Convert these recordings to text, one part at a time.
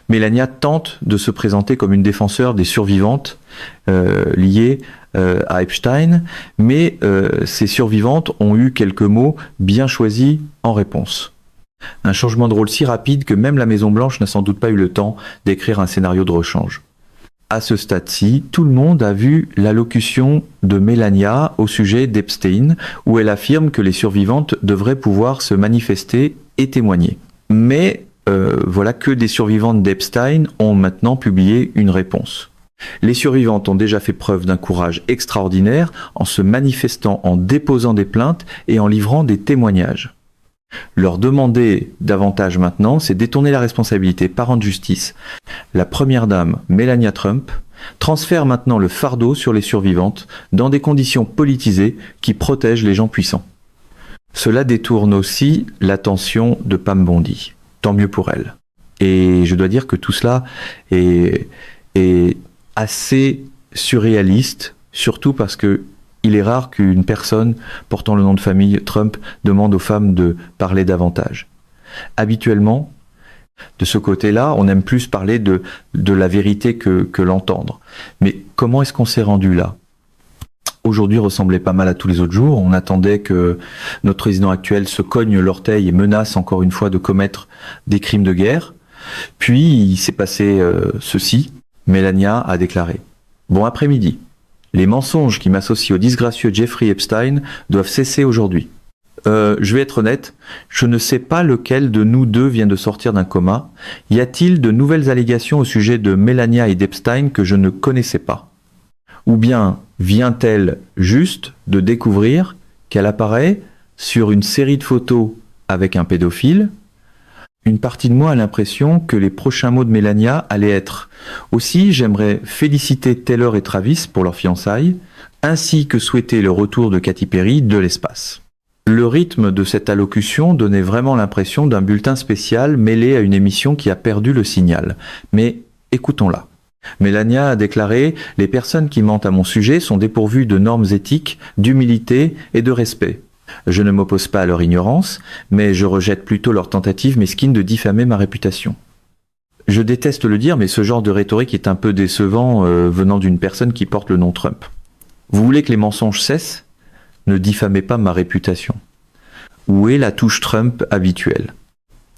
Melania tente de se présenter comme une défenseur des survivantes liées à Epstein, mais ces survivantes ont eu quelques mots bien choisis en réponse. Un changement de rôle si rapide que même la Maison-Blanche n'a sans doute pas eu le temps d'écrire un scénario de rechange. À ce stade-ci, tout le monde a vu l'allocution de Melania au sujet d'Epstein, où elle affirme que les survivantes devraient pouvoir se manifester et témoigner. Mais voilà que des survivantes d'Epstein ont maintenant publié une réponse. Les survivantes ont déjà fait preuve d'un courage extraordinaire en se manifestant, en déposant des plaintes et en livrant des témoignages. Leur demander davantage maintenant, c'est détourner la responsabilité par rendre justice. La première dame, Melania Trump, transfère maintenant le fardeau sur les survivantes dans des conditions politisées qui protègent les gens puissants. Cela détourne aussi l'attention de Pam Bondi. Tant mieux pour elle. Et je dois dire que tout cela est assez surréaliste, surtout parce que il est rare qu'une personne portant le nom de famille Trump demande aux femmes de parler davantage. Habituellement, de ce côté-là, on aime plus parler de la vérité que l'entendre. Mais comment est-ce qu'on s'est rendu là ? Aujourd'hui ressemblait pas mal à tous les autres jours. On attendait que notre président actuel se cogne l'orteil et menace encore une fois de commettre des crimes de guerre. Puis il s'est passé ceci. Melania a déclaré « Bon après-midi. Les mensonges qui m'associent au disgracieux Jeffrey Epstein doivent cesser aujourd'hui. Je vais être honnête, je ne sais pas lequel de nous deux vient de sortir d'un coma. Y a-t-il de nouvelles allégations au sujet de Melania et d'Epstein que je ne connaissais pas ? Ou bien vient-elle juste de découvrir qu'elle apparaît sur une série de photos avec un pédophile ? Une partie de moi a l'impression que les prochains mots de Melania allaient être « Aussi, j'aimerais féliciter Taylor et Travis pour leur fiançailles, ainsi que souhaiter le retour de Katy Perry de l'espace. » Le rythme de cette allocution donnait vraiment l'impression d'un bulletin spécial mêlé à une émission qui a perdu le signal. Mais écoutons-la. Melania a déclaré « Les personnes qui mentent à mon sujet sont dépourvues de normes éthiques, d'humilité et de respect. Je ne m'oppose pas à leur ignorance, mais je rejette plutôt leur tentative mesquine de diffamer ma réputation. » Je déteste le dire, mais ce genre de rhétorique est un peu décevant venant d'une personne qui porte le nom Trump. Vous voulez que les mensonges cessent ? Ne diffamez pas ma réputation. Où est la touche Trump habituelle ?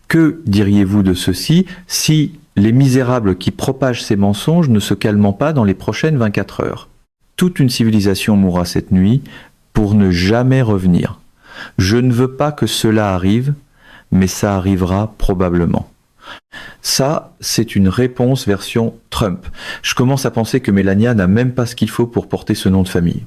Que diriez-vous de ceci si les misérables qui propagent ces mensonges ne se calment pas dans les prochaines 24 heures ? Toute une civilisation mourra cette nuit pour ne jamais revenir. Je ne veux pas que cela arrive, mais ça arrivera probablement. Ça, c'est une réponse version Trump. Je commence à penser que Melania n'a même pas ce qu'il faut pour porter ce nom de famille.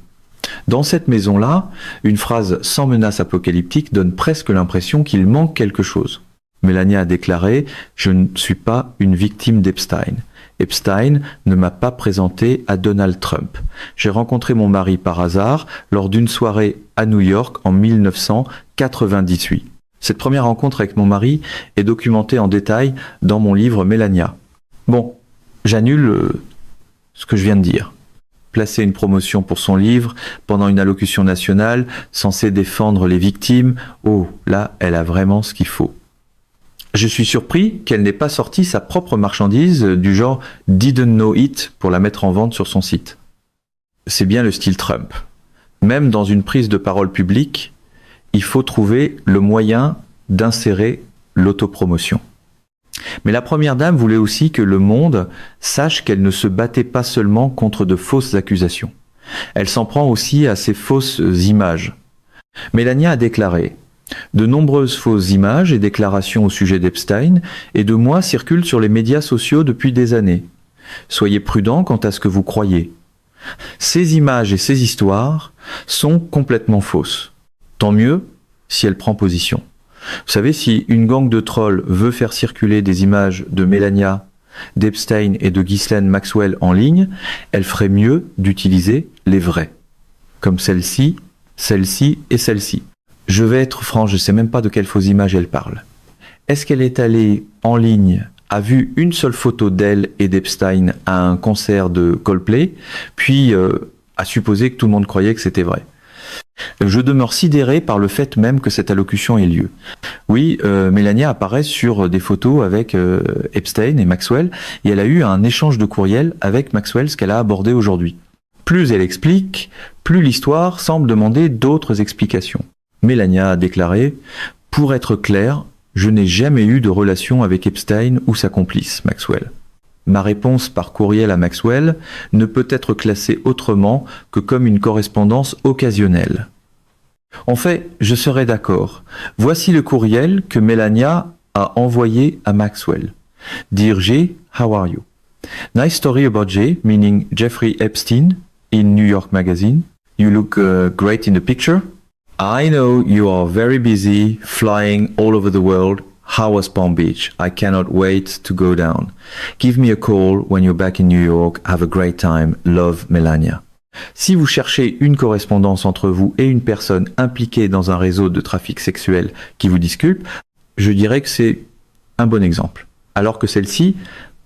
Dans cette maison-là, une phrase sans menace apocalyptique donne presque l'impression qu'il manque quelque chose. Melania a déclaré « Je ne suis pas une victime d'Epstein. Epstein ne m'a pas présenté à Donald Trump. J'ai rencontré mon mari par hasard lors d'une soirée à New York en 1998. Cette première rencontre avec mon mari est documentée en détail dans mon livre Melania. Bon, j'annule ce que je viens de dire. Placer une promotion pour son livre pendant une allocution nationale censée défendre les victimes, oh, là, elle a vraiment ce qu'il faut. Je suis surpris qu'elle n'ait pas sorti sa propre marchandise du genre « didn't know it » pour la mettre en vente sur son site. C'est bien le style Trump. Même dans une prise de parole publique, il faut trouver le moyen d'insérer l'autopromotion. Mais la première dame voulait aussi que le monde sache qu'elle ne se battait pas seulement contre de fausses accusations. Elle s'en prend aussi à ces fausses images. Melania a déclaré « De nombreuses fausses images et déclarations au sujet d'Epstein et de moi circulent sur les médias sociaux depuis des années. Soyez prudents quant à ce que vous croyez. Ces images et ces histoires sont complètement fausses. Tant mieux si elle prend position. Vous savez, si une gang de trolls veut faire circuler des images de Melania, d'Epstein et de Ghislaine Maxwell en ligne, elle ferait mieux d'utiliser les vrais. Comme celle-ci, celle-ci et celle-ci. Je vais être franc, je ne sais même pas de quelle fausse image elle parle. Est-ce qu'elle est allée en ligne, a vu une seule photo d'elle et d'Epstein à un concert de Coldplay, puis a supposé que tout le monde croyait que c'était vrai? Je demeure sidéré par le fait même que cette allocution ait lieu. Oui, Melania apparaît sur des photos avec Epstein et Maxwell, et elle a eu un échange de courriel avec Maxwell, ce qu'elle a abordé aujourd'hui. Plus elle explique, plus l'histoire semble demander d'autres explications. Melania a déclaré « Pour être clair, je n'ai jamais eu de relation avec Epstein ou sa complice, Maxwell. Ma réponse par courriel à Maxwell ne peut être classée autrement que comme une correspondance occasionnelle. En fait, je serais d'accord. Voici le courriel que Melania a envoyé à Maxwell. Dear Jay, how are you? Nice story about Jay, meaning Jeffrey Epstein, in New York Magazine. You look great in the picture. I know you are very busy flying all over the world. How was Palm Beach? I cannot wait to go down. Give me a call when you're back in New York. Have a great time. Love, Melania. Si vous cherchez une correspondance entre vous et une personne impliquée dans un réseau de trafic sexuel qui vous disculpe, je dirais que c'est un bon exemple. Alors que celle-ci,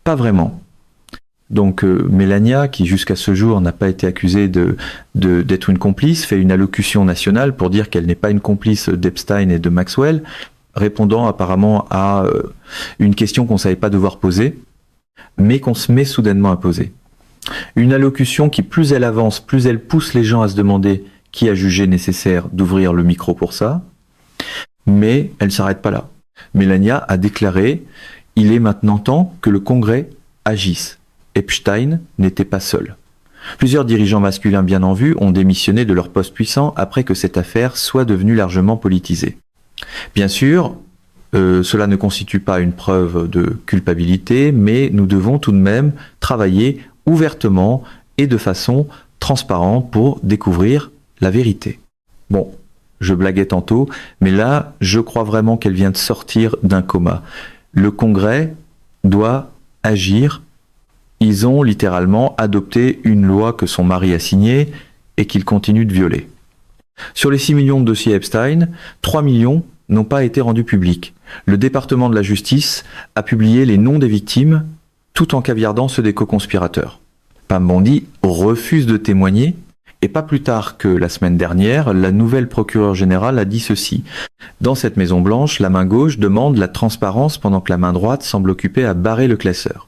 pas vraiment. Donc Melania, qui jusqu'à ce jour n'a pas été accusée d'être une complice, fait une allocution nationale pour dire qu'elle n'est pas une complice d'Epstein et de Maxwell, répondant apparemment à une question qu'on ne savait pas devoir poser, mais qu'on se met soudainement à poser. Une allocution qui, plus elle avance, plus elle pousse les gens à se demander qui a jugé nécessaire d'ouvrir le micro pour ça, mais elle ne s'arrête pas là. Melania a déclaré « Il est maintenant temps que le Congrès agisse. Epstein n'était pas seul. » Plusieurs dirigeants masculins bien en vue ont démissionné de leur poste puissant après que cette affaire soit devenue largement politisée. Bien sûr, cela ne constitue pas une preuve de culpabilité, mais nous devons tout de même travailler ouvertement et de façon transparente pour découvrir la vérité. Bon, je blaguais tantôt, mais là, je crois vraiment qu'elle vient de sortir d'un coma. Le Congrès doit agir. Ils ont littéralement adopté une loi que son mari a signée et qu'il continue de violer. Sur les 6 millions de dossiers Epstein, 3 millions n'ont pas été rendus publics. Le département de la justice a publié les noms des victimes tout en caviardant ceux des co-conspirateurs. Pam Bondi refuse de témoigner et pas plus tard que la semaine dernière, la nouvelle procureure générale a dit ceci. Dans cette Maison Blanche, la main gauche demande la transparence pendant que la main droite semble occupée à barrer le classeur.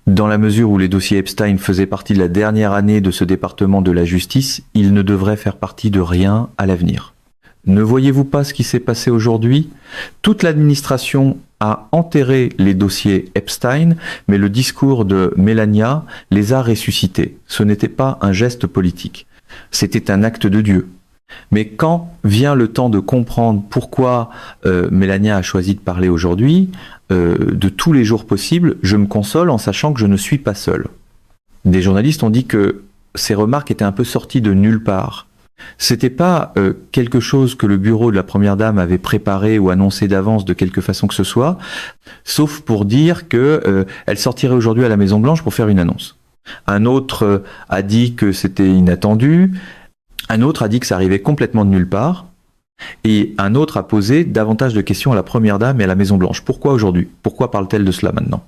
Dans la mesure où les dossiers Epstein faisaient partie de la dernière année de ce département de la justice, ils ne devraient faire partie de rien à l'avenir. Ne voyez-vous pas ce qui s'est passé aujourd'hui? Toute l'administration a enterré les dossiers Epstein, mais le discours de Melania les a ressuscités. Ce n'était pas un geste politique, c'était un acte de Dieu. Mais quand vient le temps de comprendre pourquoi Melania a choisi de parler aujourd'hui, de tous les jours possibles, je me console en sachant que je ne suis pas seul. Des journalistes ont dit que ces remarques étaient un peu sorties de nulle part. C'était pas quelque chose que le bureau de la première dame avait préparé ou annoncé d'avance de quelque façon que ce soit, sauf pour dire que elle sortirait aujourd'hui à la Maison Blanche pour faire une annonce. Un autre a dit que c'était inattendu, un autre a dit que ça arrivait complètement de nulle part, et un autre a posé davantage de questions à la première dame et à la Maison Blanche. Pourquoi aujourd'hui? Pourquoi parle-t-elle de cela maintenant?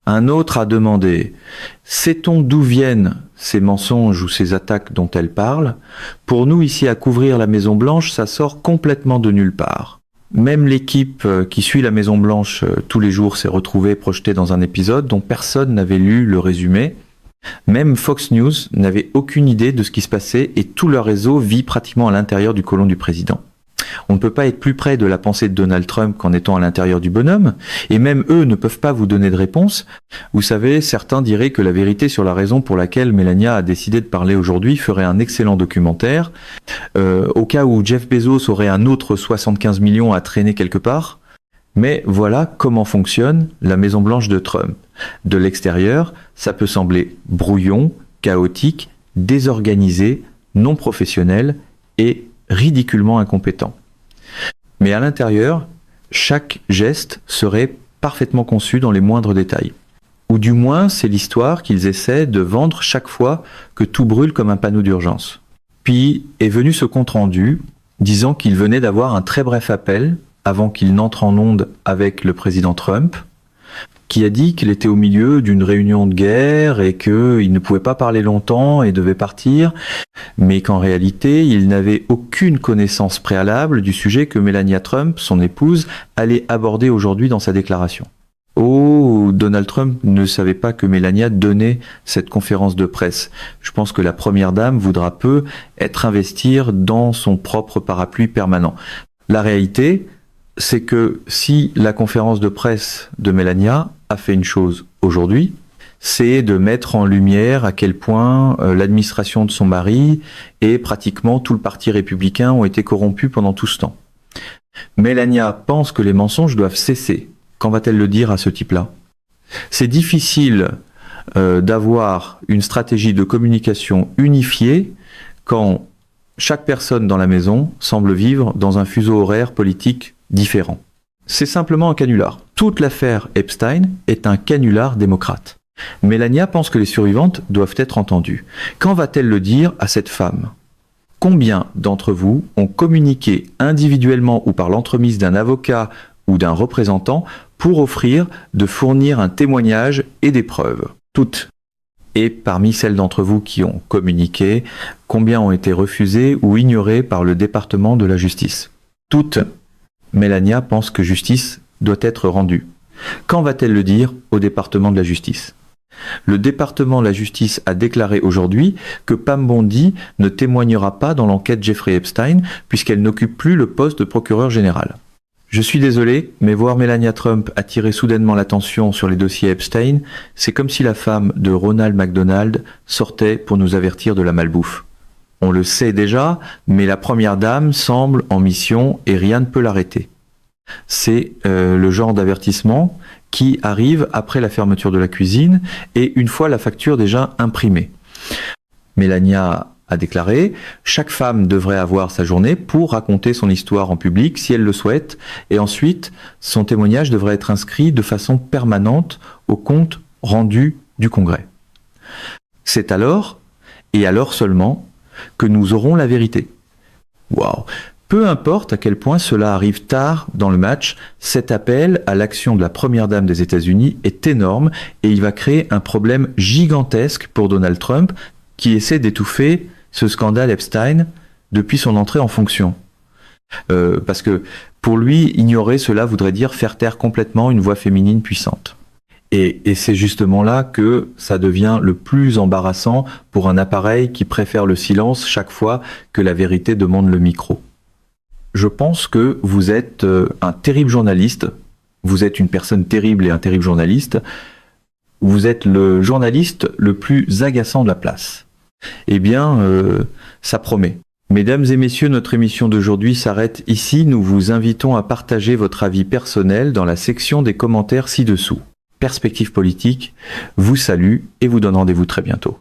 Un autre a demandé « Sait-on d'où viennent ces mensonges ou ces attaques dont elle parle? Pour nous, ici, à couvrir la Maison-Blanche, ça sort complètement de nulle part. » Même l'équipe qui suit la Maison-Blanche tous les jours s'est retrouvée projetée dans un épisode dont personne n'avait lu le résumé. Même Fox News n'avait aucune idée de ce qui se passait et tout leur réseau vit pratiquement à l'intérieur du côlon du président. On ne peut pas être plus près de la pensée de Donald Trump qu'en étant à l'intérieur du bonhomme, et même eux ne peuvent pas vous donner de réponse. Vous savez, certains diraient que la vérité sur la raison pour laquelle Melania a décidé de parler aujourd'hui ferait un excellent documentaire, au cas où Jeff Bezos aurait un autre 75 millions à traîner quelque part. Mais voilà comment fonctionne la Maison Blanche de Trump. De l'extérieur, ça peut sembler brouillon, chaotique, désorganisé, non professionnel et ridiculement incompétent. Mais à l'intérieur, chaque geste serait parfaitement conçu dans les moindres détails. Ou du moins, c'est l'histoire qu'ils essaient de vendre chaque fois que tout brûle comme un panneau d'urgence. Puis est venu ce compte-rendu disant qu'il venait d'avoir un très bref appel avant qu'il n'entre en onde avec le président Trump, qui a dit qu'il était au milieu d'une réunion de guerre et qu'il ne pouvait pas parler longtemps et devait partir, mais qu'en réalité, il n'avait aucune connaissance préalable du sujet que Melania Trump, son épouse, allait aborder aujourd'hui dans sa déclaration. Oh, Donald Trump ne savait pas que Melania donnait cette conférence de presse. Je pense que la première dame voudra peu être investie dans son propre parapluie permanent. La réalité, c'est que si la conférence de presse de Melania a fait une chose aujourd'hui, c'est de mettre en lumière à quel point l'administration de son mari et pratiquement tout le parti républicain ont été corrompus pendant tout ce temps. Melania pense que les mensonges doivent cesser. Quand va-t-elle le dire à ce type-là? C'est difficile d'avoir une stratégie de communication unifiée quand chaque personne dans la maison semble vivre dans un fuseau horaire politique différent. C'est simplement un canular. Toute l'affaire Epstein est un canular démocrate. Melania pense que les survivantes doivent être entendues. Quand va-t-elle le dire à cette femme? Combien d'entre vous ont communiqué individuellement ou par l'entremise d'un avocat ou d'un représentant pour offrir de fournir un témoignage et des preuves? Toutes. Et parmi celles d'entre vous qui ont communiqué, combien ont été refusées ou ignorées par le département de la justice? Toutes. Melania pense que justice doit être rendue. Quand va-t-elle le dire au département de la justice? Le département de la justice a déclaré aujourd'hui que Pam Bondi ne témoignera pas dans l'enquête Jeffrey Epstein puisqu'elle n'occupe plus le poste de procureur général. Je suis désolé, mais voir Melania Trump attirer soudainement l'attention sur les dossiers Epstein, c'est comme si la femme de Ronald McDonald sortait pour nous avertir de la malbouffe. On le sait déjà, mais la première dame semble en mission et rien ne peut l'arrêter. C'est le genre d'avertissement qui arrive après la fermeture de la cuisine et une fois la facture déjà imprimée. Melania a déclaré « Chaque femme devrait avoir sa journée pour raconter son histoire en public si elle le souhaite et ensuite son témoignage devrait être inscrit de façon permanente au compte rendu du Congrès. C'est alors, et alors seulement, que nous aurons la vérité. » Waouh! Peu importe à quel point cela arrive tard dans le match, cet appel à l'action de la première dame des États-Unis est énorme et il va créer un problème gigantesque pour Donald Trump qui essaie d'étouffer ce scandale Epstein depuis son entrée en fonction. Parce que pour lui, ignorer cela voudrait dire faire taire complètement une voix féminine puissante. Et c'est justement là que ça devient le plus embarrassant pour un appareil qui préfère le silence chaque fois que la vérité demande le micro. Je pense que vous êtes un terrible journaliste, vous êtes une personne terrible et un terrible journaliste, vous êtes le journaliste le plus agaçant de la place. Eh bien, ça promet. Mesdames et messieurs, notre émission d'aujourd'hui s'arrête ici. Nous vous invitons à partager votre avis personnel dans la section des commentaires ci-dessous. Perspective politique vous salue et vous donne rendez-vous très bientôt.